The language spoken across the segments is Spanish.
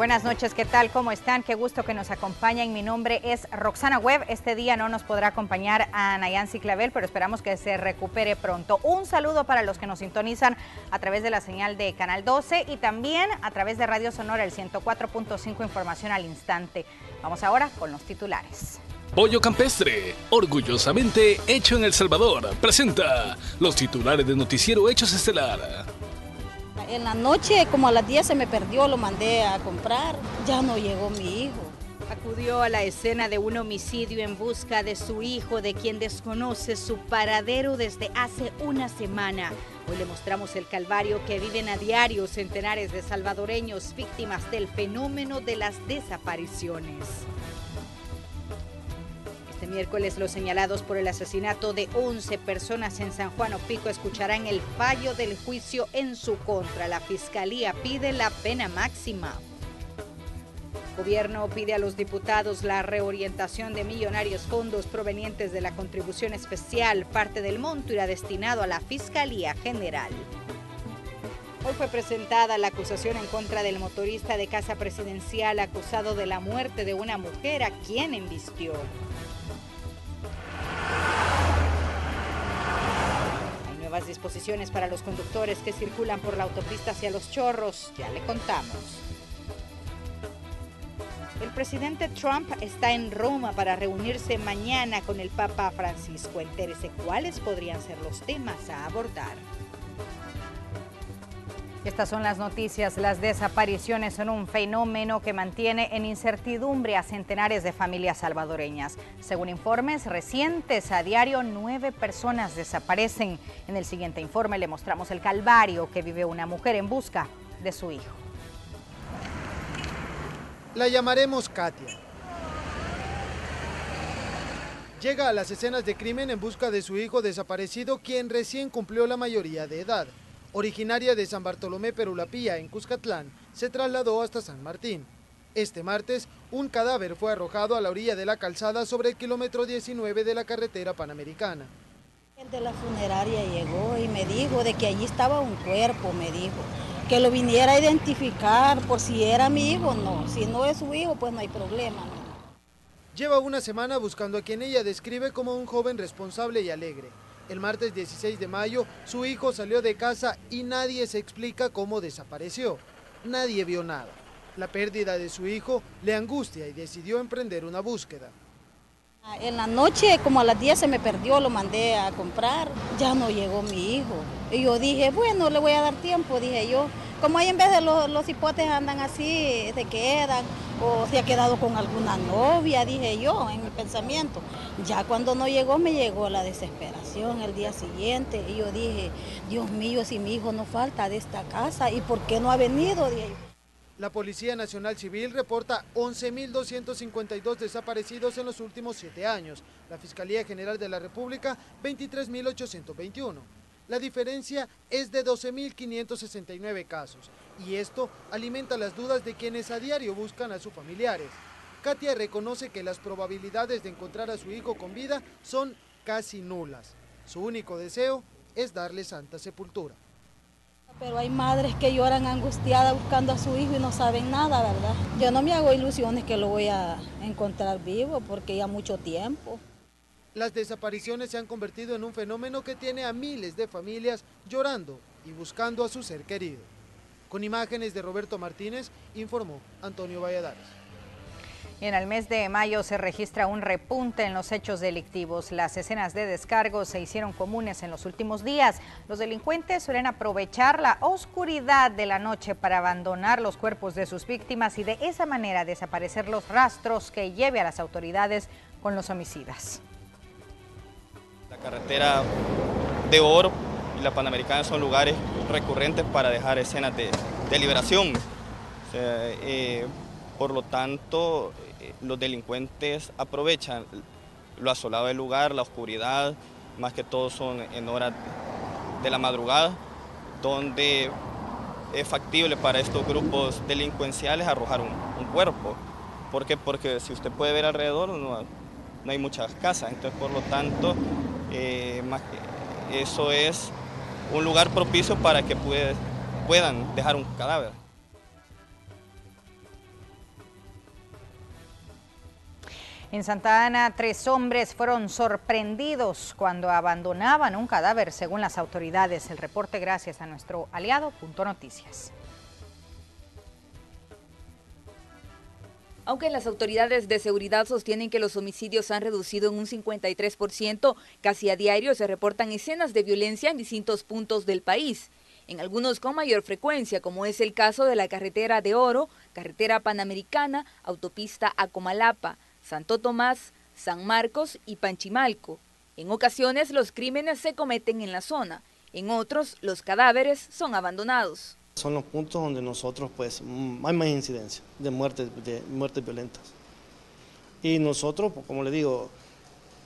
Buenas noches, ¿qué tal? ¿Cómo están? Qué gusto que nos acompañen. Mi nombre es Roxana Webb. Este día no nos podrá acompañar a Nayansi Clavel, pero esperamos que se recupere pronto. Un saludo para los que nos sintonizan a través de la señal de Canal 12 y también a través de Radio Sonora, el 104.5, información al instante. Vamos ahora con los titulares. Pollo Campestre, orgullosamente hecho en El Salvador, presenta los titulares de Noticiero Hechos Estelar. En la noche, como a las 10 se me perdió, lo mandé a comprar, ya no llegó mi hijo. Acudió a la escena de un homicidio en busca de su hijo, de quien desconoce su paradero desde hace una semana. Hoy le mostramos el calvario que viven a diario centenares de salvadoreños víctimas del fenómeno de las desapariciones. Este miércoles, los señalados por el asesinato de 11 personas en San Juan Opico escucharán el fallo del juicio en su contra. La Fiscalía pide la pena máxima. El gobierno pide a los diputados la reorientación de millonarios fondos provenientes de la contribución especial. Parte del monto irá destinado a la Fiscalía General. Hoy fue presentada la acusación en contra del motorista de Casa Presidencial acusado de la muerte de una mujer a quien embistió. Hay nuevas disposiciones para los conductores que circulan por la autopista hacia Los Chorros, ya le contamos. El presidente Trump está en Roma para reunirse mañana con el Papa Francisco. Entérese cuáles podrían ser los temas a abordar. Estas son las noticias. Las desapariciones son un fenómeno que mantiene en incertidumbre a centenares de familias salvadoreñas. Según informes recientes, a diario 9 personas desaparecen. En el siguiente informe le mostramos el calvario que vive una mujer en busca de su hijo. La llamaremos Katia. Llega a las escenas de crimen en busca de su hijo desaparecido, quien recién cumplió la mayoría de edad. Originaria de San Bartolomé Perulapía, en Cuscatlán, se trasladó hasta San Martín. Este martes, un cadáver fue arrojado a la orilla de la calzada sobre el kilómetro 19 de la carretera panamericana. El de la funeraria llegó y me dijo de que allí estaba un cuerpo, me dijo. Que lo viniera a identificar por si era mi hijo, no. Si no es su hijo, pues no hay problema, ¿no? Lleva una semana buscando a quien ella describe como un joven responsable y alegre. El martes 16 de mayo, su hijo salió de casa y nadie se explica cómo desapareció. Nadie vio nada. La pérdida de su hijo le angustia y decidió emprender una búsqueda. En la noche, como a las 10 se me perdió, lo mandé a comprar, ya no llegó mi hijo. Y yo dije, bueno, le voy a dar tiempo, dije yo. Como ahí en vez de los hipotes andan así, se quedan, o se ha quedado con alguna novia, dije yo, en mi pensamiento. Ya cuando no llegó, me llegó la desesperación el día siguiente. Y yo dije, Dios mío, si mi hijo no falta de esta casa, ¿y por qué no ha venido? Dije yo. La Policía Nacional Civil reporta 11.252 desaparecidos en los últimos 7 años. La Fiscalía General de la República, 23.821. La diferencia es de 12.569 casos. Y esto alimenta las dudas de quienes a diario buscan a sus familiares. Katia reconoce que las probabilidades de encontrar a su hijo con vida son casi nulas. Su único deseo es darle santa sepultura. Pero hay madres que lloran angustiadas buscando a su hijo y no saben nada, ¿verdad? Yo no me hago ilusiones que lo voy a encontrar vivo porque ya mucho tiempo. Las desapariciones se han convertido en un fenómeno que tiene a miles de familias llorando y buscando a su ser querido. Con imágenes de Roberto Martínez, informó Antonio Valladares. En el mes de mayo se registra un repunte en los hechos delictivos. Las escenas de descargo se hicieron comunes en los últimos días. Los delincuentes suelen aprovechar la oscuridad de la noche para abandonar los cuerpos de sus víctimas y de esa manera desaparecer los rastros que lleve a las autoridades con los homicidas. La carretera de Oro y la Panamericana son lugares recurrentes para dejar escenas de liberación. O sea, por lo tanto, los delincuentes aprovechan lo asolado del lugar, la oscuridad, más que todo son en horas de la madrugada, donde es factible para estos grupos delincuenciales arrojar un cuerpo. ¿Por qué? Porque si usted puede ver alrededor no hay muchas casas, entonces por lo tanto eso es un lugar propicio para que puedan dejar un cadáver. En Santa Ana, 3 hombres fueron sorprendidos cuando abandonaban un cadáver, según las autoridades. El reporte gracias a nuestro aliado Punto Noticias. Aunque las autoridades de seguridad sostienen que los homicidios han reducido en un 53%, casi a diario se reportan escenas de violencia en distintos puntos del país. En algunos con mayor frecuencia, como es el caso de la carretera de Oro, carretera panamericana, autopista a Comalapa, Santo Tomás, San Marcos y Panchimalco. En ocasiones los crímenes se cometen en la zona, en otros los cadáveres son abandonados. Son los puntos donde nosotros pues hay más incidencia de muertes violentas. Y nosotros, como le digo,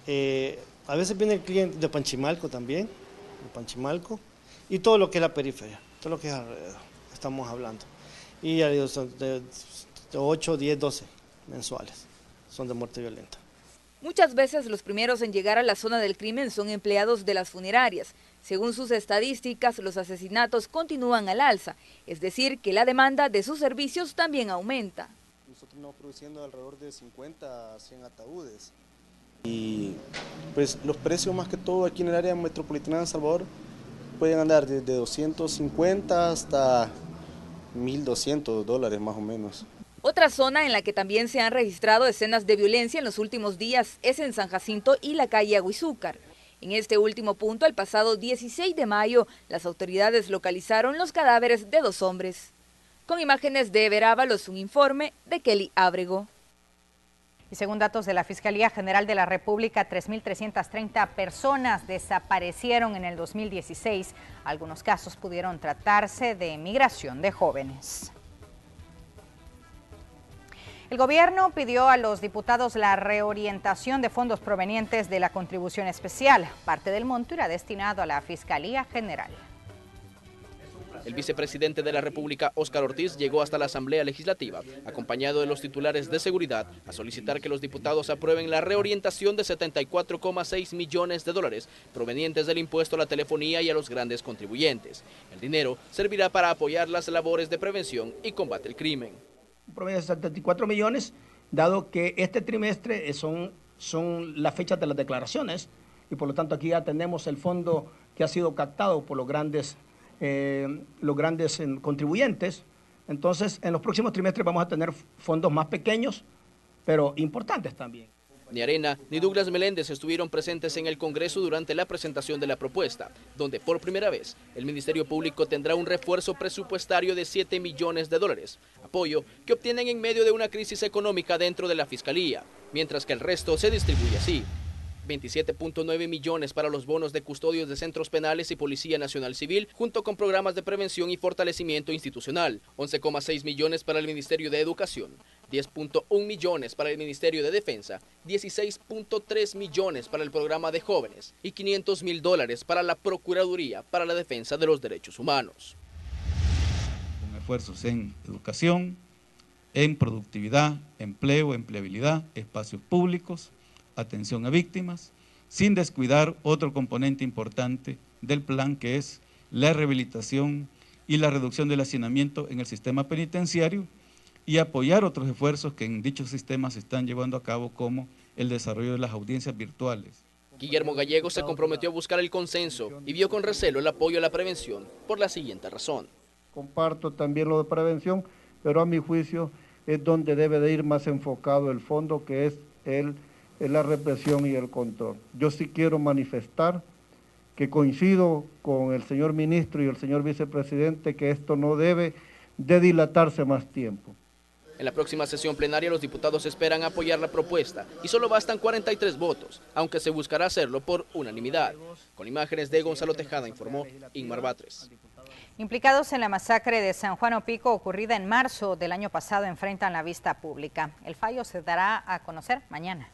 a veces viene el cliente de Panchimalco también, de Panchimalco, y todo lo que es la periferia, todo lo que es alrededor, estamos hablando. Y ya digo, son de 8, 10, 12 mensuales, son de muerte violenta. Muchas veces los primeros en llegar a la zona del crimen son empleados de las funerarias. Según sus estadísticas, los asesinatos continúan al alza, es decir, que la demanda de sus servicios también aumenta. Nosotros estamos produciendo alrededor de 50 a 100 ataúdes. Y pues los precios más que todo aquí en el área metropolitana de El Salvador pueden andar desde 250 hasta $1,200 más o menos. Otra zona en la que también se han registrado escenas de violencia en los últimos días es en San Jacinto y la calle Aguizúcar. En este último punto, el pasado 16 de mayo, las autoridades localizaron los cadáveres de 2 hombres. Con imágenes de Verábalos, un informe de Kelly Ábrego. Y según datos de la Fiscalía General de la República, 3.330 personas desaparecieron en el 2016. Algunos casos pudieron tratarse de migración de jóvenes. El gobierno pidió a los diputados la reorientación de fondos provenientes de la contribución especial. Parte del monto irá destinado a la Fiscalía General. El vicepresidente de la República, Óscar Ortiz, llegó hasta la Asamblea Legislativa, acompañado de los titulares de seguridad, a solicitar que los diputados aprueben la reorientación de 74,6 millones de dólares provenientes del impuesto a la telefonía y a los grandes contribuyentes. El dinero servirá para apoyar las labores de prevención y combate al crimen. Un promedio de 74 millones, dado que este trimestre son las fechas de las declaraciones, y por lo tanto aquí ya tenemos el fondo que ha sido captado por los grandes contribuyentes. Entonces, en los próximos trimestres vamos a tener fondos más pequeños, pero importantes también. Ni Arena ni Douglas Meléndez estuvieron presentes en el Congreso durante la presentación de la propuesta, donde por primera vez el Ministerio Público tendrá un refuerzo presupuestario de 7 millones de dólares, apoyo que obtienen en medio de una crisis económica dentro de la Fiscalía, mientras que el resto se distribuye así. 27.9 millones para los bonos de custodios de centros penales y Policía Nacional Civil, junto con programas de prevención y fortalecimiento institucional. 11,6 millones para el Ministerio de Educación, 10.1 millones para el Ministerio de Defensa, 16.3 millones para el programa de jóvenes y $500,000 para la Procuraduría para la Defensa de los Derechos Humanos. Con esfuerzos en educación, en productividad, empleo, empleabilidad, espacios públicos, atención a víctimas, sin descuidar otro componente importante del plan, que es la rehabilitación y la reducción del hacinamiento en el sistema penitenciario, y apoyar otros esfuerzos que en dichos sistemas se están llevando a cabo, como el desarrollo de las audiencias virtuales. Guillermo Gallego se comprometió a buscar el consenso y vio con recelo el apoyo a la prevención por la siguiente razón. Comparto también lo de prevención, pero a mi juicio es donde debe de ir más enfocado el fondo, que es la represión y el control. Yo sí quiero manifestar que coincido con el señor ministro y el señor vicepresidente que esto no debe de dilatarse más tiempo. En la próxima sesión plenaria los diputados esperan apoyar la propuesta y solo bastan 43 votos, aunque se buscará hacerlo por unanimidad. Con imágenes de Gonzalo Tejada, informó Inmar Batres. Implicados en la masacre de San Juan Opico ocurrida en marzo del año pasado enfrentan la vista pública. El fallo se dará a conocer mañana.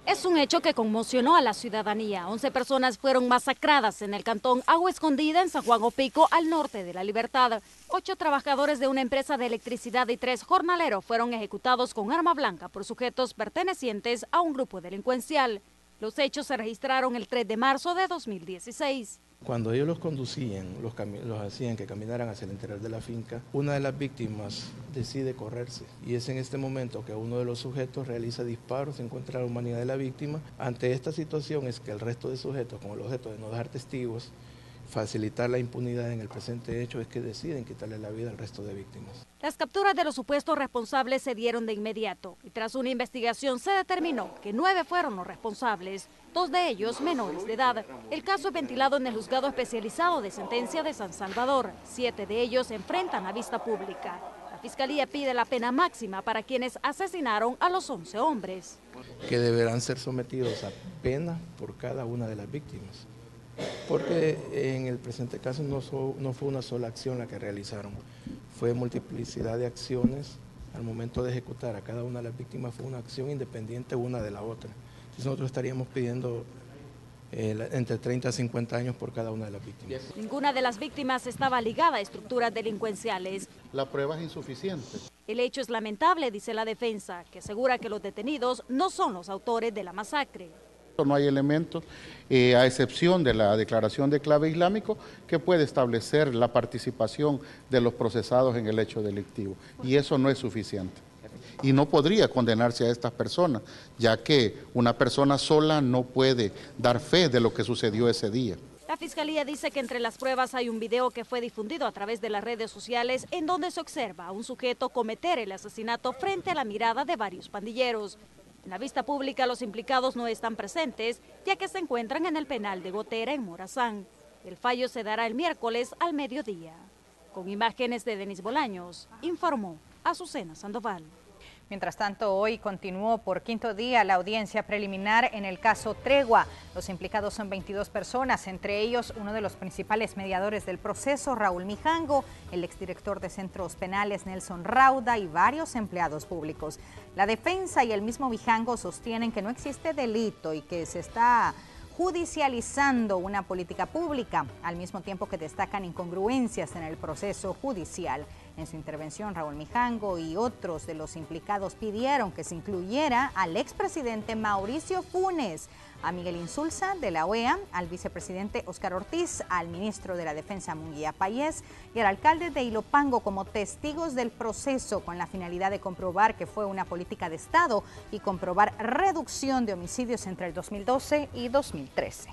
Es un hecho que conmocionó a la ciudadanía. 11 personas fueron masacradas en el cantón Agua Escondida, en San Juan Opico, al norte de La Libertad. 8 trabajadores de una empresa de electricidad y 3 jornaleros fueron ejecutados con arma blanca por sujetos pertenecientes a un grupo delincuencial. Los hechos se registraron el 3 de marzo de 2016. Cuando ellos los conducían, los hacían que caminaran hacia el interior de la finca, una de las víctimas decide correrse y es en este momento que uno de los sujetos realiza disparos en contra de la humanidad de la víctima. Ante esta situación es que el resto de sujetos, con el objeto de no dejar testigos, facilitar la impunidad en el presente hecho, es que deciden quitarle la vida al resto de víctimas. Las capturas de los supuestos responsables se dieron de inmediato y tras una investigación se determinó que 9 fueron los responsables, 2 de ellos menores de edad. El caso es ventilado en el juzgado especializado de sentencia de San Salvador. 7 de ellos se enfrentan a vista pública. La Fiscalía pide la pena máxima para quienes asesinaron a los 11 hombres. Que deberán ser sometidos a pena por cada una de las víctimas. Porque en el presente caso no fue una sola acción la que realizaron, fue multiplicidad de acciones. Al momento de ejecutar a cada una de las víctimas fue una acción independiente una de la otra. Entonces nosotros estaríamos pidiendo entre 30 a 50 años por cada una de las víctimas. Ninguna de las víctimas estaba ligada a estructuras delincuenciales. La prueba es insuficiente. El hecho es lamentable, dice la defensa, que asegura que los detenidos no son los autores de la masacre. No hay elementos, a excepción de la declaración de clave islámico, que puede establecer la participación de los procesados en el hecho delictivo. Y eso no es suficiente. Y no podría condenarse a estas personas, ya que una persona sola no puede dar fe de lo que sucedió ese día. La Fiscalía dice que entre las pruebas hay un video que fue difundido a través de las redes sociales en donde se observa a un sujeto cometer el asesinato frente a la mirada de varios pandilleros. En la vista pública los implicados no están presentes, ya que se encuentran en el penal de Gotera en Morazán. El fallo se dará el miércoles al mediodía. Con imágenes de Denis Bolaños, informó Azucena Sandoval. Mientras tanto, hoy continuó por quinto día la audiencia preliminar en el caso Tregua. Los implicados son 22 personas, entre ellos uno de los principales mediadores del proceso, Raúl Mijango, el exdirector de centros penales, Nelson Rauda, y varios empleados públicos. La defensa y el mismo Mijango sostienen que no existe delito y que se está judicializando una política pública, al mismo tiempo que destacan incongruencias en el proceso judicial. En su intervención, Raúl Mijango y otros de los implicados pidieron que se incluyera al expresidente Mauricio Funes, a Miguel Insulza de la OEA, al vicepresidente Óscar Ortiz, al ministro de la Defensa Munguía Payés y al alcalde de Ilopango como testigos del proceso, con la finalidad de comprobar que fue una política de Estado y comprobar reducción de homicidios entre el 2012 y 2013.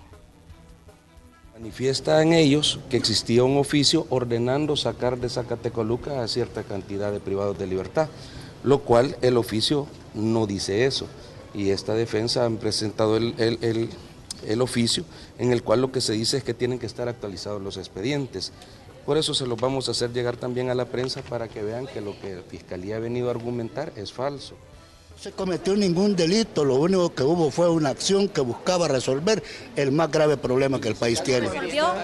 Manifiestan ellos que existía un oficio ordenando sacar de Zacatecoluca a cierta cantidad de privados de libertad, lo cual el oficio no dice eso. Y esta defensa han presentado el oficio en el cual lo que se dice es que tienen que estar actualizados los expedientes. Por eso se los vamos a hacer llegar también a la prensa para que vean que lo que la Fiscalía ha venido a argumentar es falso. No se cometió ningún delito, lo único que hubo fue una acción que buscaba resolver el más grave problema que el país tiene.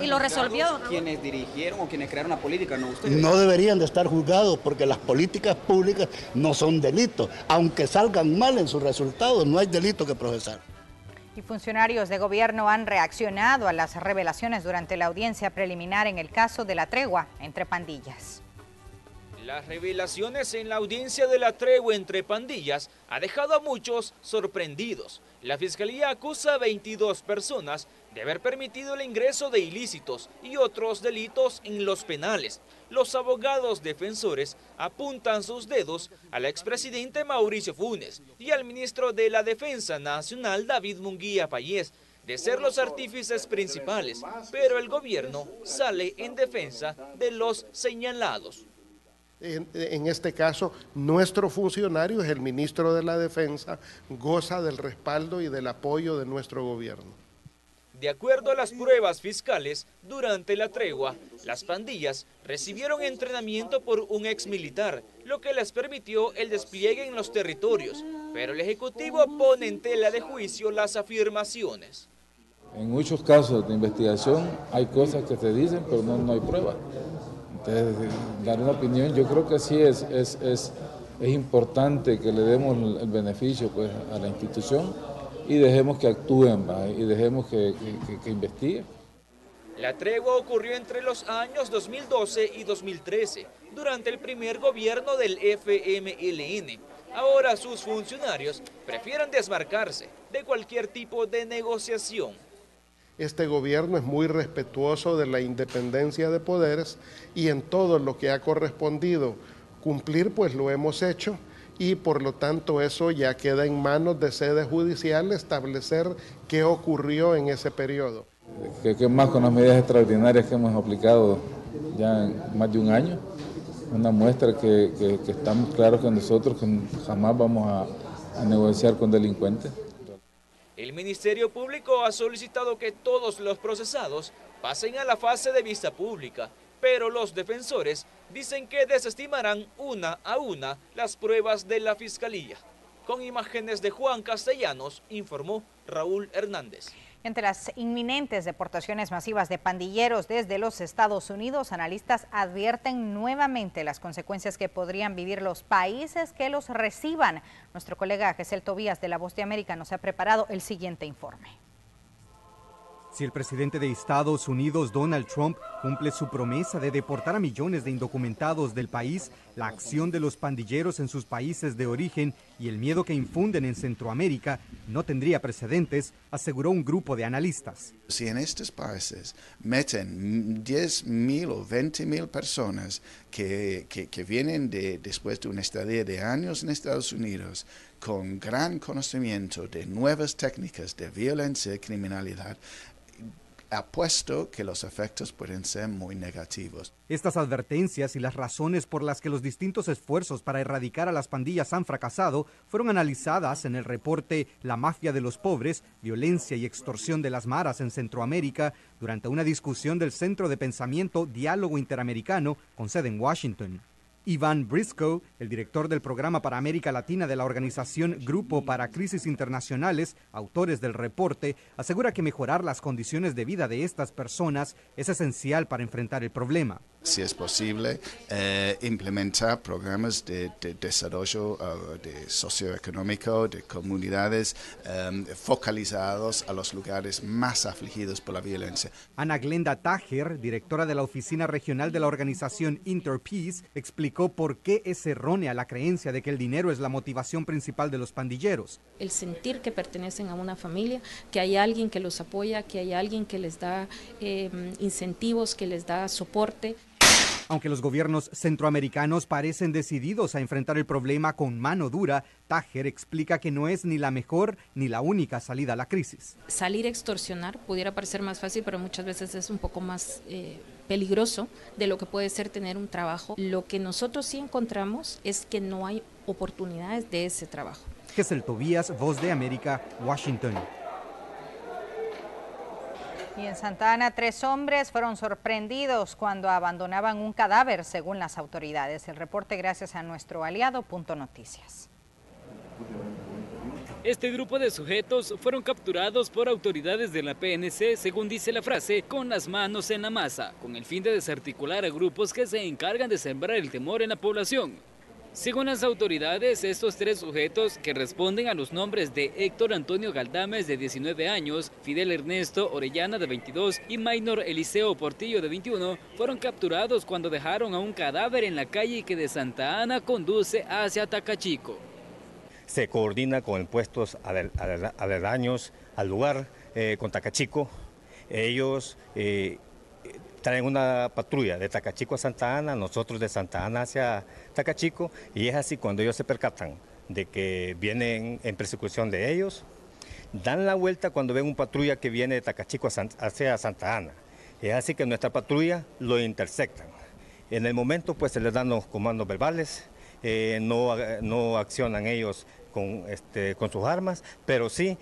¿Y lo resolvió? Quienes dirigieron o quienes crearon la política, no ustedes. No deberían de estar juzgados porque las políticas públicas no son delitos. Aunque salgan mal en sus resultados, no hay delito que procesar. Y funcionarios de gobierno han reaccionado a las revelaciones durante la audiencia preliminar en el caso de la tregua entre pandillas. Las revelaciones en la audiencia de la tregua entre pandillas ha dejado a muchos sorprendidos. La Fiscalía acusa a 22 personas de haber permitido el ingreso de ilícitos y otros delitos en los penales. Los abogados defensores apuntan sus dedos al expresidente Mauricio Funes y al ministro de la Defensa Nacional David Munguía Payés de ser los artífices principales, pero el gobierno sale en defensa de los señalados. En este caso, nuestro funcionario es el ministro de la Defensa, goza del respaldo y del apoyo de nuestro gobierno. De acuerdo a las pruebas fiscales, durante la tregua, las pandillas recibieron entrenamiento por un exmilitar, lo que les permitió el despliegue en los territorios, pero el Ejecutivo pone en tela de juicio las afirmaciones. En muchos casos de investigación hay cosas que se dicen, pero no hay pruebas. Entonces, dar una opinión, yo creo que sí es importante que le demos el beneficio pues, a la institución y dejemos que actúen y dejemos que investiguen. La tregua ocurrió entre los años 2012 y 2013, durante el primer gobierno del FMLN. Ahora sus funcionarios prefieren desmarcarse de cualquier tipo de negociación. Este gobierno es muy respetuoso de la independencia de poderes y en todo lo que ha correspondido cumplir, pues lo hemos hecho y por lo tanto eso ya queda en manos de sede judicial establecer qué ocurrió en ese periodo. ¿Qué más con las medidas extraordinarias que hemos aplicado ya en más de un año? Una muestra que estamos claros que nosotros jamás vamos a negociar con delincuentes. El Ministerio Público ha solicitado que todos los procesados pasen a la fase de vista pública, pero los defensores dicen que desestimarán una a una las pruebas de la Fiscalía. Con imágenes de Juan Castellanos, informó Raúl Hernández. Entre las inminentes deportaciones masivas de pandilleros desde los Estados Unidos, analistas advierten nuevamente las consecuencias que podrían vivir los países que los reciban. Nuestro colega Gesell Tobías de La Voz de América nos ha preparado el siguiente informe. Si el presidente de Estados Unidos, Donald Trump, cumple su promesa de deportar a millones de indocumentados del país, la acción de los pandilleros en sus países de origen y el miedo que infunden en Centroamérica no tendría precedentes, aseguró un grupo de analistas. Si en estos países meten 10.000 o 20.000 personas que vienen después de una estadía de años en Estados Unidos, con gran conocimiento de nuevas técnicas de violencia y criminalidad, apuesto que los efectos pueden ser muy negativos. Estas advertencias y las razones por las que los distintos esfuerzos para erradicar a las pandillas han fracasado fueron analizadas en el reporte La mafia de los pobres, violencia y extorsión de las maras en Centroamérica durante una discusión del Centro de Pensamiento Diálogo Interamericano con sede en Washington. Ivan Briscoe, el director del programa para América Latina de la organización Grupo para Crisis Internacionales, autores del reporte, asegura que mejorar las condiciones de vida de estas personas es esencial para enfrentar el problema. Si es posible, implementar programas de desarrollo socioeconómico de comunidades focalizados a los lugares más afligidos por la violencia. Ana Glenda Tajer, directora de la Oficina Regional de la organización Interpeace, explicó por qué es errónea la creencia de que el dinero es la motivación principal de los pandilleros. El sentir que pertenecen a una familia, que hay alguien que los apoya, que hay alguien que les da incentivos, que les da soporte. Aunque los gobiernos centroamericanos parecen decididos a enfrentar el problema con mano dura, Tajer explica que no es ni la mejor ni la única salida a la crisis. Salir a extorsionar pudiera parecer más fácil, pero muchas veces es un poco más peligroso de lo que puede ser tener un trabajo. Lo que nosotros sí encontramos es que no hay oportunidades de ese trabajo. Gesell Tobías, Voz de América, Washington. Y en Santa Ana, 3 hombres fueron sorprendidos cuando abandonaban un cadáver, según las autoridades. El reporte gracias a nuestro aliado Punto Noticias. Este grupo de sujetos fueron capturados por autoridades de la PNC, según dice la frase, con las manos en la masa, con el fin de desarticular a grupos que se encargan de sembrar el temor en la población. Según las autoridades, estos 3 sujetos, que responden a los nombres de Héctor Antonio Galdames, de 19 años, Fidel Ernesto Orellana, de 22, y Maynor Eliseo Portillo, de 21, fueron capturados cuando dejaron a un cadáver en la calle que de Santa Ana conduce hacia Tacachico. Se coordina con puestos aledaños al lugar, con Tacachico. Ellos traen una patrulla de Tacachico a Santa Ana, nosotros de Santa Ana hacia Tacachico, y es así cuando ellos se percatan de que vienen en persecución de ellos, dan la vuelta cuando ven un patrulla que viene de Tacachico hacia Santa Ana. Es así que nuestra patrulla lo interceptan. En el momento pues se les dan los comandos verbales, no accionan ellos con sus armas, pero sí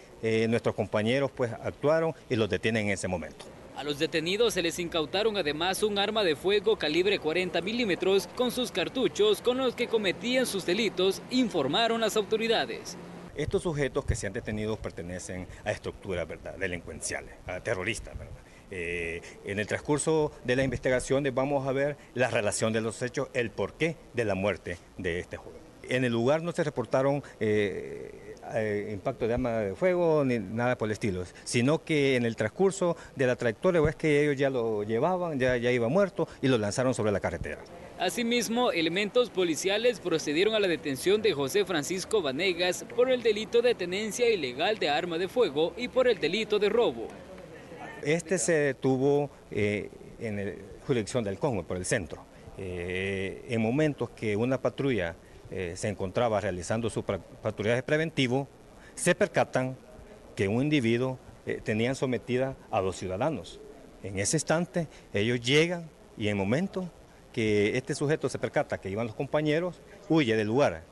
nuestros compañeros pues actuaron y los detienen en ese momento. A los detenidos se les incautaron además un arma de fuego calibre 40 milímetros con sus cartuchos con los que cometían sus delitos, informaron las autoridades. Estos sujetos que se han detenido pertenecen a estructuras, ¿verdad?, delincuenciales, a terroristas, ¿verdad? En el transcurso de las investigaciones vamos a ver la relación de los hechos, el porqué de la muerte de este joven. En el lugar no se reportaron impacto de arma de fuego ni nada por el estilo, sino que en el transcurso de la trayectoria es que ellos ya lo llevaban, ya iba muerto y lo lanzaron sobre la carretera. Asimismo, elementos policiales procedieron a la detención de José Francisco Vanegas por el delito de tenencia ilegal de arma de fuego y por el delito de robo. Este se detuvo en la jurisdicción del Congo, por el centro. En momentos que una patrulla se encontraba realizando su patrullaje preventivo, se percatan que un individuo tenían sometida a 2 ciudadanos. En ese instante ellos llegan y en el momento que este sujeto se percata que iban los compañeros, huye del lugar.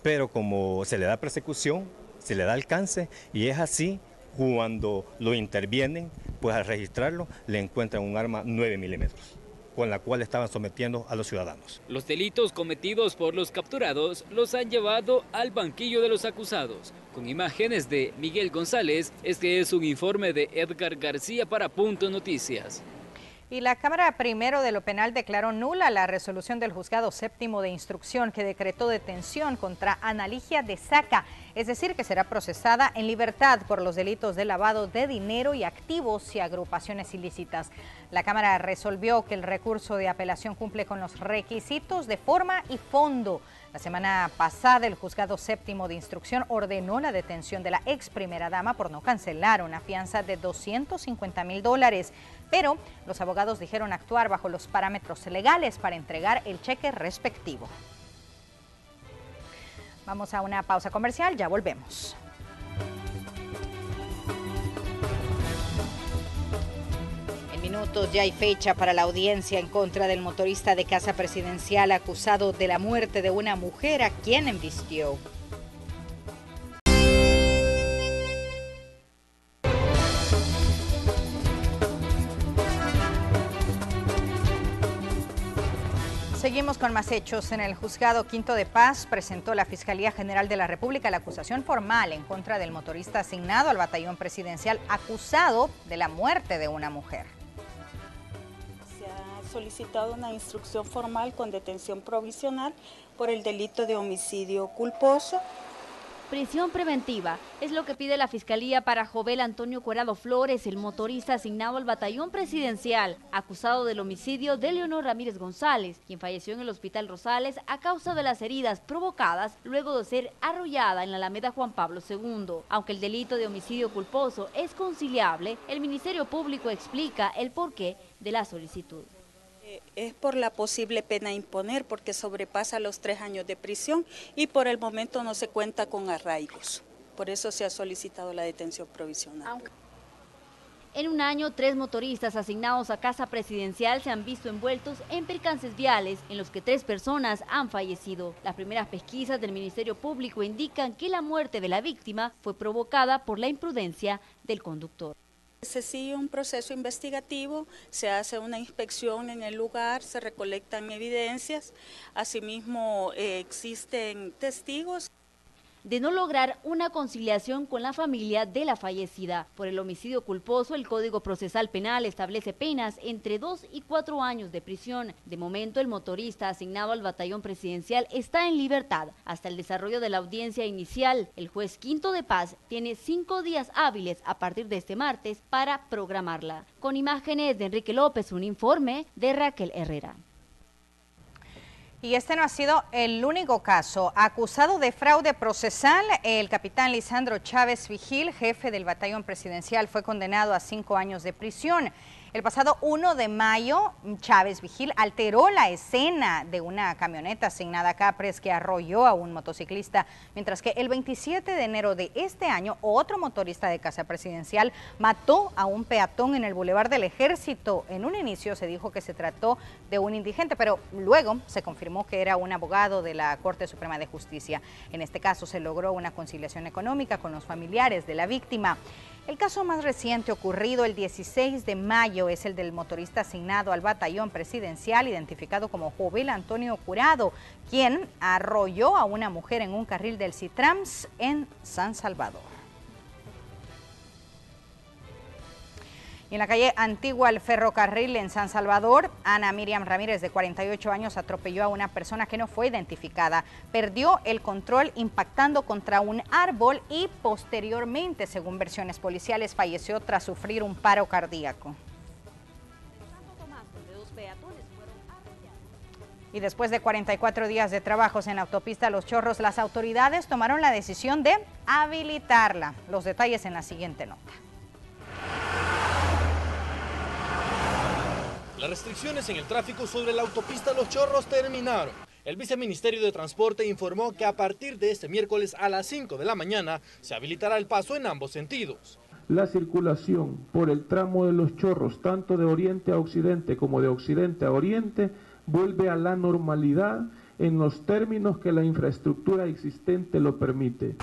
Pero como se le da persecución, se le da alcance y es así cuando lo intervienen, pues al registrarlo le encuentran un arma 9 milímetros, con la cual estaban sometiendo a los ciudadanos. Los delitos cometidos por los capturados los han llevado al banquillo de los acusados. Con imágenes de Miguel González, este es un informe de Edgar García para Punto Noticias. Y la Cámara Primero de lo Penal declaró nula la resolución del Juzgado Séptimo de Instrucción que decretó detención contra Ana Ligia de Saca, es decir, que será procesada en libertad por los delitos de lavado de dinero y activos y agrupaciones ilícitas. La Cámara resolvió que el recurso de apelación cumple con los requisitos de forma y fondo. La semana pasada, el Juzgado Séptimo de Instrucción ordenó la detención de la ex primera dama por no cancelar una fianza de $250,000, pero los abogados dijeron actuar bajo los parámetros legales para entregar el cheque respectivo. Vamos a una pausa comercial, ya volvemos. Minutos, ya hay fecha para la audiencia en contra del motorista de Casa Presidencial acusado de la muerte de una mujer a quien embistió. Seguimos con más hechos. En el Juzgado Quinto de Paz presentó la Fiscalía General de la República la acusación formal en contra del motorista asignado al batallón presidencial acusado de la muerte de una mujer. Solicitado una instrucción formal con detención provisional por el delito de homicidio culposo. Prisión preventiva es lo que pide la Fiscalía para Jovel Antonio Cuerado Flores, el motorista asignado al batallón presidencial, acusado del homicidio de Leonor Ramírez González, quien falleció en el Hospital Rosales a causa de las heridas provocadas luego de ser arrollada en la Alameda Juan Pablo II. Aunque el delito de homicidio culposo es conciliable, el Ministerio Público explica el porqué de la solicitud. Es por la posible pena a imponer, porque sobrepasa los 3 años de prisión y por el momento no se cuenta con arraigos. Por eso se ha solicitado la detención provisional. En un año, 3 motoristas asignados a Casa Presidencial se han visto envueltos en percances viales en los que 3 personas han fallecido. Las primeras pesquisas del Ministerio Público indican que la muerte de la víctima fue provocada por la imprudencia del conductor. Se sigue un proceso investigativo, se hace una inspección en el lugar, se recolectan evidencias, asimismo existen testigos. De no lograr una conciliación con la familia de la fallecida. Por el homicidio culposo, el Código Procesal Penal establece penas entre 2 y 4 años de prisión. De momento, el motorista asignado al batallón presidencial está en libertad hasta el desarrollo de la audiencia inicial. El juez Quinto de Paz tiene 5 días hábiles a partir de este martes para programarla. Con imágenes de Enrique López, un informe de Raquel Herrera. Y este no ha sido el único caso. Acusado de fraude procesal, el capitán Lisandro Chávez Vigil, jefe del batallón presidencial, fue condenado a 5 años de prisión. El pasado 1 de mayo, Chávez Vigil alteró la escena de una camioneta asignada a Capres que arrolló a un motociclista, mientras que el 27 de enero de este año, otro motorista de Casa Presidencial mató a un peatón en el Boulevard del Ejército. En un inicio se dijo que se trató de un indigente, pero luego se confirmó que era un abogado de la Corte Suprema de Justicia. En este caso se logró una conciliación económica con los familiares de la víctima. El caso más reciente ocurrido el 16 de mayo es el del motorista asignado al batallón presidencial, identificado como Jovel Antonio Cuerado, quien arrolló a una mujer en un carril del Citrams en San Salvador. Y en la calle Antigua al Ferrocarril en San Salvador, Ana Miriam Ramírez, de 48 años, atropelló a una persona que no fue identificada. Perdió el control impactando contra un árbol y posteriormente, según versiones policiales, falleció tras sufrir un paro cardíaco. Y después de 44 días de trabajos en la autopista Los Chorros, las autoridades tomaron la decisión de habilitarla. Los detalles en la siguiente nota. Las restricciones en el tráfico sobre la autopista Los Chorros terminaron. El Viceministerio de Transporte informó que a partir de este miércoles a las 5 de la mañana se habilitará el paso en ambos sentidos. La circulación por el tramo de Los Chorros, tanto de oriente a occidente como de occidente a oriente, vuelve a la normalidad en los términos que la infraestructura existente lo permite.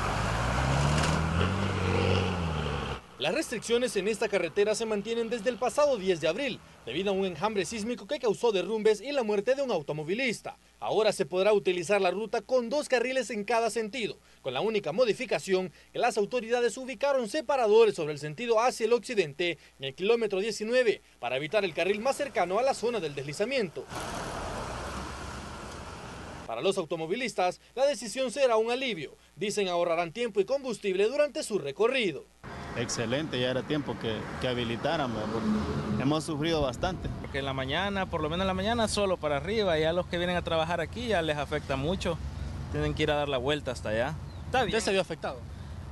Las restricciones en esta carretera se mantienen desde el pasado 10 de abril, debido a un enjambre sísmico que causó derrumbes y la muerte de un automovilista. Ahora se podrá utilizar la ruta con 2 carriles en cada sentido, con la única modificación que las autoridades ubicaron separadores sobre el sentido hacia el occidente en el kilómetro 19, para evitar el carril más cercano a la zona del deslizamiento. Para los automovilistas, la decisión será un alivio. Dicen ahorrarán tiempo y combustible durante su recorrido. Excelente, ya era tiempo que habilitaran, porque hemos sufrido bastante. Porque en la mañana, por lo menos en la mañana, solo para arriba, ya los que vienen a trabajar aquí ya les afecta mucho. Tienen que ir a dar la vuelta hasta allá. Está bien. ¿Ya se vio afectado?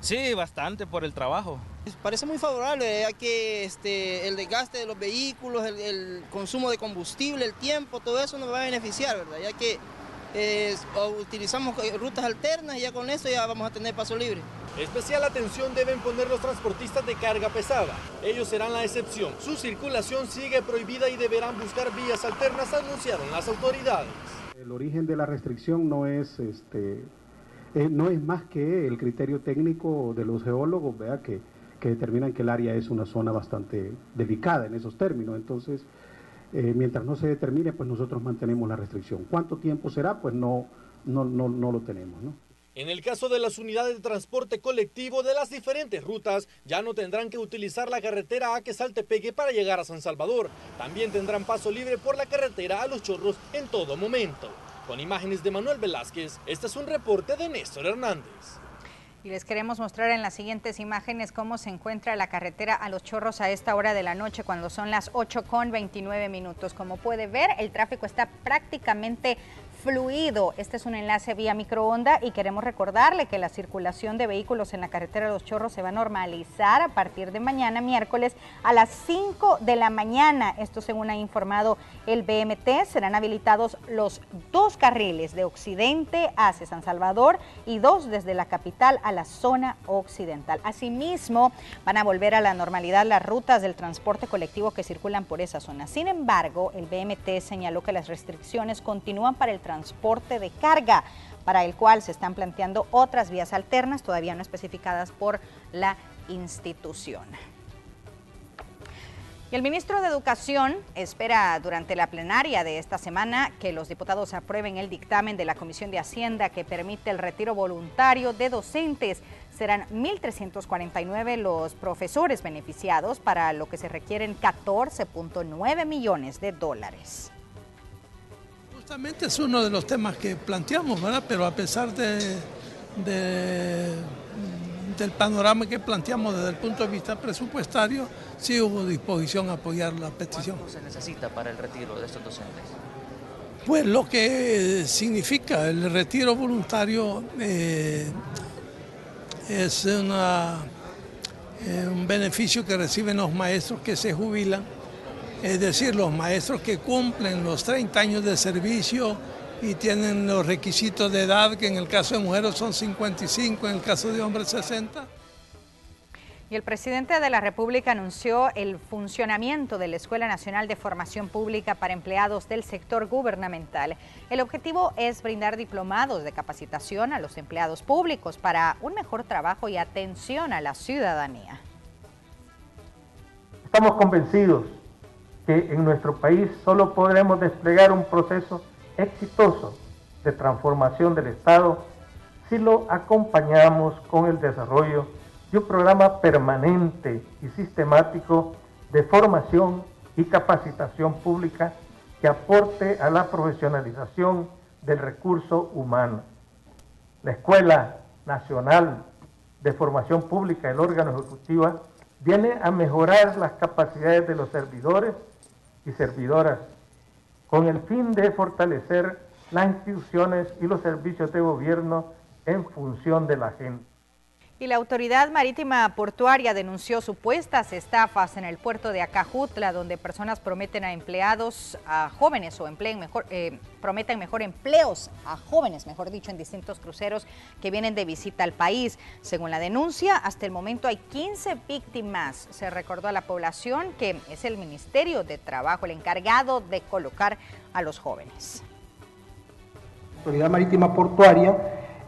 Sí, bastante por el trabajo. Parece muy favorable, ya que el desgaste de los vehículos, el consumo de combustible, el tiempo, todo eso nos va a beneficiar, ¿verdad? Ya que utilizamos rutas alternas y ya con eso ya vamos a tener paso libre. Especial atención deben poner los transportistas de carga pesada. Ellos serán la excepción. Su circulación sigue prohibida y deberán buscar vías alternas, anunciaron las autoridades. El origen de la restricción no es más que el criterio técnico de los geólogos, ¿verdad? Que determinan que el área es una zona bastante delicada en esos términos. Entonces, mientras no se determine, pues nosotros mantenemos la restricción. ¿Cuánto tiempo será? Pues no lo tenemos, ¿no? En el caso de las unidades de transporte colectivo de las diferentes rutas, ya no tendrán que utilizar la carretera Aque-Saltepeque para llegar a San Salvador. También tendrán paso libre por la carretera a Los Chorros en todo momento. Con imágenes de Manuel Velázquez, este es un reporte de Néstor Hernández. Y les queremos mostrar en las siguientes imágenes cómo se encuentra la carretera a Los Chorros a esta hora de la noche, cuando son las 8:29. Como puede ver, el tráfico está prácticamente fluido. Este es un enlace vía microonda y queremos recordarle que la circulación de vehículos en la carretera de Los Chorros se va a normalizar a partir de mañana, miércoles, a las 5 de la mañana. Esto según ha informado el BMT. Serán habilitados los 2 carriles de occidente hacia San Salvador y 2 desde la capital a la zona occidental. Asimismo, van a volver a la normalidad las rutas del transporte colectivo que circulan por esa zona. Sin embargo, el BMT señaló que las restricciones continúan para el transporte de carga, para el cual se están planteando otras vías alternas, todavía no especificadas por la institución. Y el ministro de Educación espera durante la plenaria de esta semana que los diputados aprueben el dictamen de la Comisión de Hacienda que permite el retiro voluntario de docentes. Serán 1.349 los profesores beneficiados, para lo que se requieren 14.9 millones de dólares. Justamente es uno de los temas que planteamos, ¿verdad? Pero a pesar del panorama que planteamos desde el punto de vista presupuestario, sí hubo disposición a apoyar la petición. ¿Cuánto se necesita para el retiro de estos docentes? Pues lo que significa el retiro voluntario es un beneficio que reciben los maestros que se jubilan. Es decir, los maestros que cumplen los 30 años de servicio y tienen los requisitos de edad, que en el caso de mujeres son 55, en el caso de hombres 60. Y el presidente de la República anunció el funcionamiento de la Escuela Nacional de Formación Pública para empleados del sector gubernamental. El objetivo es brindar diplomados de capacitación a los empleados públicos para un mejor trabajo y atención a la ciudadanía. Estamos convencidos que en nuestro país solo podremos desplegar un proceso exitoso de transformación del Estado si lo acompañamos con el desarrollo de un programa permanente y sistemático de formación y capacitación pública que aporte a la profesionalización del recurso humano. La Escuela Nacional de Formación Pública, el órgano ejecutivo, viene a mejorar las capacidades de los servidores y servidoras con el fin de fortalecer las instituciones y los servicios de gobierno en función de la gente. Y la Autoridad Marítima Portuaria denunció supuestas estafas en el puerto de Acajutla, donde personas prometen a empleados, a jóvenes, o prometen mejor empleos a jóvenes, mejor dicho, en distintos cruceros que vienen de visita al país. Según la denuncia, hasta el momento hay 15 víctimas. Se recordó a la población que es el Ministerio de Trabajo el encargado de colocar a los jóvenes. Autoridad Marítima Portuaria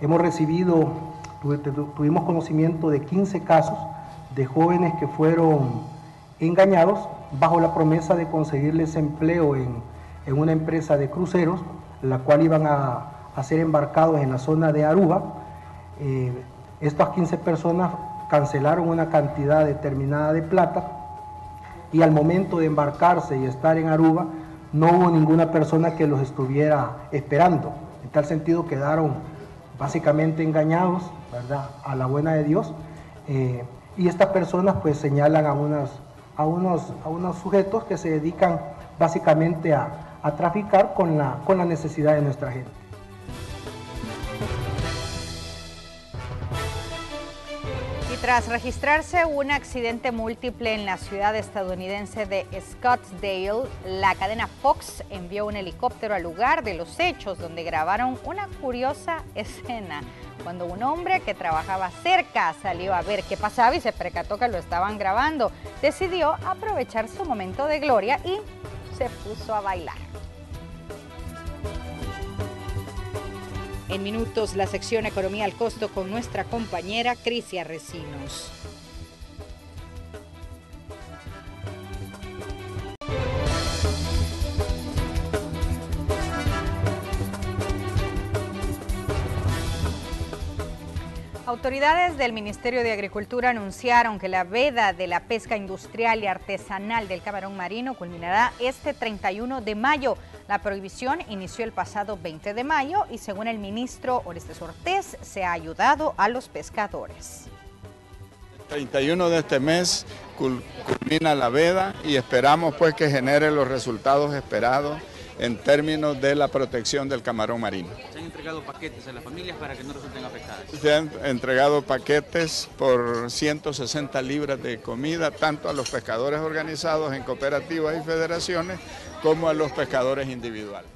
hemos tuvimos conocimiento de 15 casos de jóvenes que fueron engañados bajo la promesa de conseguirles empleo en una empresa de cruceros, la cual iban a ser embarcados en la zona de Aruba. Estas 15 personas cancelaron una cantidad determinada de plata y al momento de embarcarse y estar en Aruba no hubo ninguna persona que los estuviera esperando. En tal sentido quedaron básicamente engañados, ¿verdad?, a la buena de Dios, y estas personas pues señalan a unos sujetos que se dedican básicamente a traficar con la necesidad de nuestra gente. Y tras registrarse un accidente múltiple en la ciudad estadounidense de Scottsdale, la cadena Fox envió un helicóptero al lugar de los hechos, donde grabaron una curiosa escena. Cuando un hombre que trabajaba cerca salió a ver qué pasaba y se percató que lo estaban grabando, decidió aprovechar su momento de gloria y se puso a bailar. En minutos, la sección Economía al Costo con nuestra compañera Crisia Recinos. Autoridades del Ministerio de Agricultura anunciaron que la veda de la pesca industrial y artesanal del camarón marino culminará este 31 de mayo. La prohibición inició el pasado 20 de mayo y según el ministro Orestes Ortiz se ha ayudado a los pescadores. El 31 de este mes culmina la veda y esperamos pues que genere los resultados esperados en términos de la protección del camarón marino. ¿Se han entregado paquetes a las familias para que no resulten afectadas? Se han entregado paquetes por 160 libras de comida, tanto a los pescadores organizados en cooperativas y federaciones, como a los pescadores individuales.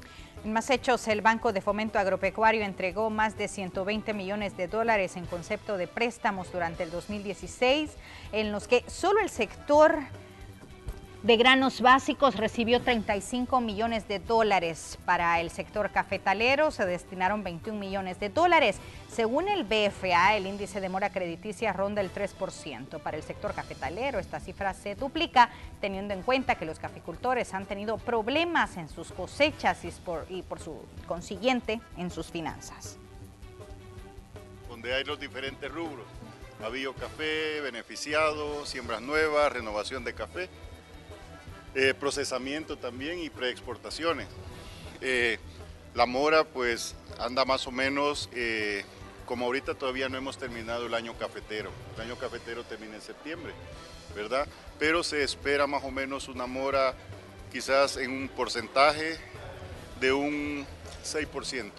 En más hechos, el Banco de Fomento Agropecuario entregó más de 120 millones de dólares en concepto de préstamos durante el 2016, en los que solo el sector de granos básicos recibió 35 millones de dólares. Para el sector cafetalero se destinaron 21 millones de dólares. Según el BFA, el índice de mora crediticia ronda el 3%. Para el sector cafetalero esta cifra se duplica, teniendo en cuenta que los caficultores han tenido problemas en sus cosechas y por su consiguiente en sus finanzas. Donde hay los diferentes rubros, avío café, beneficiado, siembras nuevas, renovación de café, procesamiento también y preexportaciones. La mora pues anda más o menos, como ahorita todavía no hemos terminado el año cafetero. El año cafetero termina en septiembre, ¿verdad? Pero se espera más o menos una mora quizás en un porcentaje de un 6%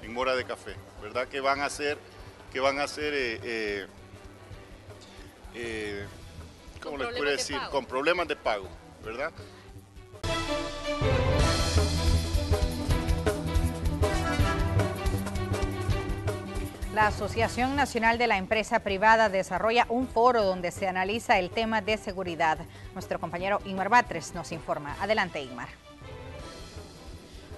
en mora de café, ¿verdad? Que van a ser ¿cómo les puedo decir? Con problemas de pago, ¿verdad? La Asociación Nacional de la Empresa Privada desarrolla un foro donde se analiza el tema de seguridad. Nuestro compañero Ingmar Batres nos informa. Adelante, Ingmar.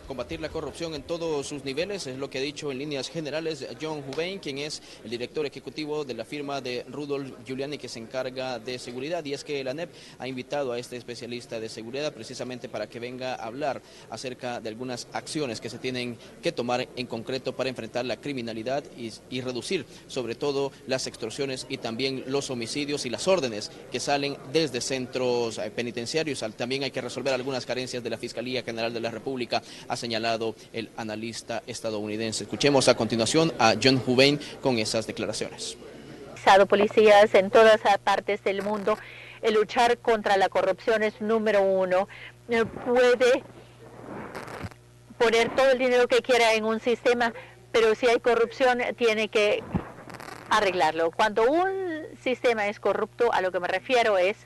Combatir la corrupción en todos sus niveles, es lo que ha dicho en líneas generales John Hubein, quien es el director ejecutivo de la firma de Rudolf Giuliani que se encarga de seguridad, y es que la ANEP ha invitado a este especialista de seguridad precisamente para que venga a hablar acerca de algunas acciones que se tienen que tomar en concreto para enfrentar la criminalidad y reducir sobre todo las extorsiones y también los homicidios y las órdenes que salen desde centros penitenciarios. También hay que resolver algunas carencias de la Fiscalía General de la República, señalado el analista estadounidense. Escuchemos a continuación a John Hubein con esas declaraciones. Policías en todas partes del mundo, el luchar contra la corrupción es número uno. Puede poner todo el dinero que quiera en un sistema, pero si hay corrupción tiene que arreglarlo. Cuando un sistema es corrupto, a lo que me refiero es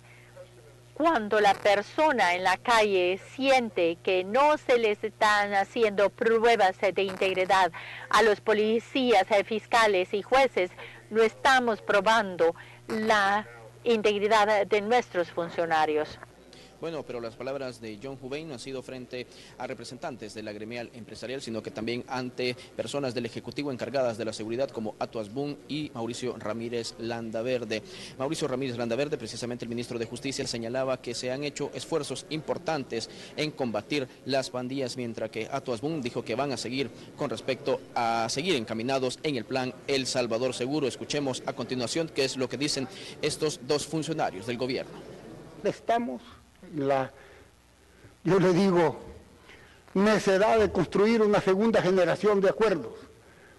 cuando la persona en la calle siente que no se les están haciendo pruebas de integridad a los policías, fiscales y jueces, no estamos probando la integridad de nuestros funcionarios. Bueno, pero las palabras de John Hubein no han sido frente a representantes de la gremial empresarial, sino que también ante personas del Ejecutivo encargadas de la seguridad como Ato Asbun y Mauricio Ramírez Landaverde. Mauricio Ramírez Landaverde, precisamente el ministro de Justicia, señalaba que se han hecho esfuerzos importantes en combatir las pandillas, mientras que Ato Asbun dijo que van a seguir con respecto a seguir encaminados en el plan El Salvador Seguro. Escuchemos a continuación qué es lo que dicen estos dos funcionarios del gobierno. Estamos yo le digo, necedad de construir una segunda generación de acuerdos,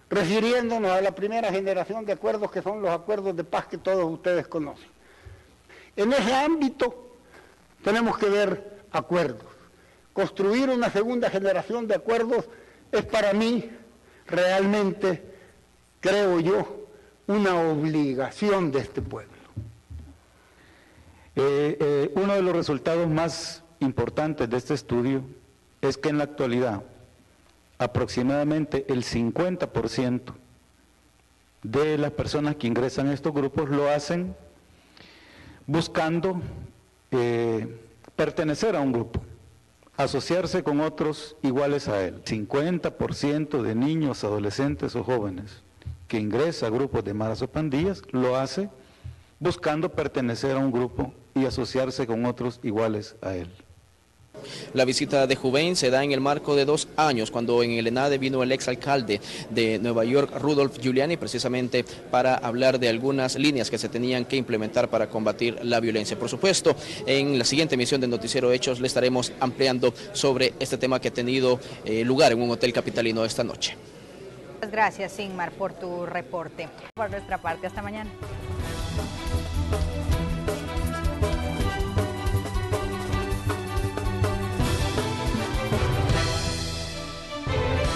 refiriéndonos a la primera generación de acuerdos que son los acuerdos de paz que todos ustedes conocen. En ese ámbito tenemos que ver acuerdos. Construir una segunda generación de acuerdos es para mí realmente, creo yo, una obligación de este pueblo. Uno de los resultados más importantes de este estudio es que en la actualidad aproximadamente el 50% de las personas que ingresan a estos grupos lo hacen buscando pertenecer a un grupo, asociarse con otros iguales a él. 50% de niños, adolescentes o jóvenes que ingresa a grupos de maras o pandillas lo hace buscando pertenecer a un grupo y asociarse con otros iguales a él. La visita de Hubein se da en el marco de 2 años, cuando en el ENADE vino el exalcalde de Nueva York, Rudolph Giuliani, precisamente para hablar de algunas líneas que se tenían que implementar para combatir la violencia. Por supuesto, en la siguiente emisión de Noticiero Hechos le estaremos ampliando sobre este tema que ha tenido lugar en un hotel capitalino esta noche. Gracias, Sigmar, por tu reporte. Por nuestra parte, hasta mañana.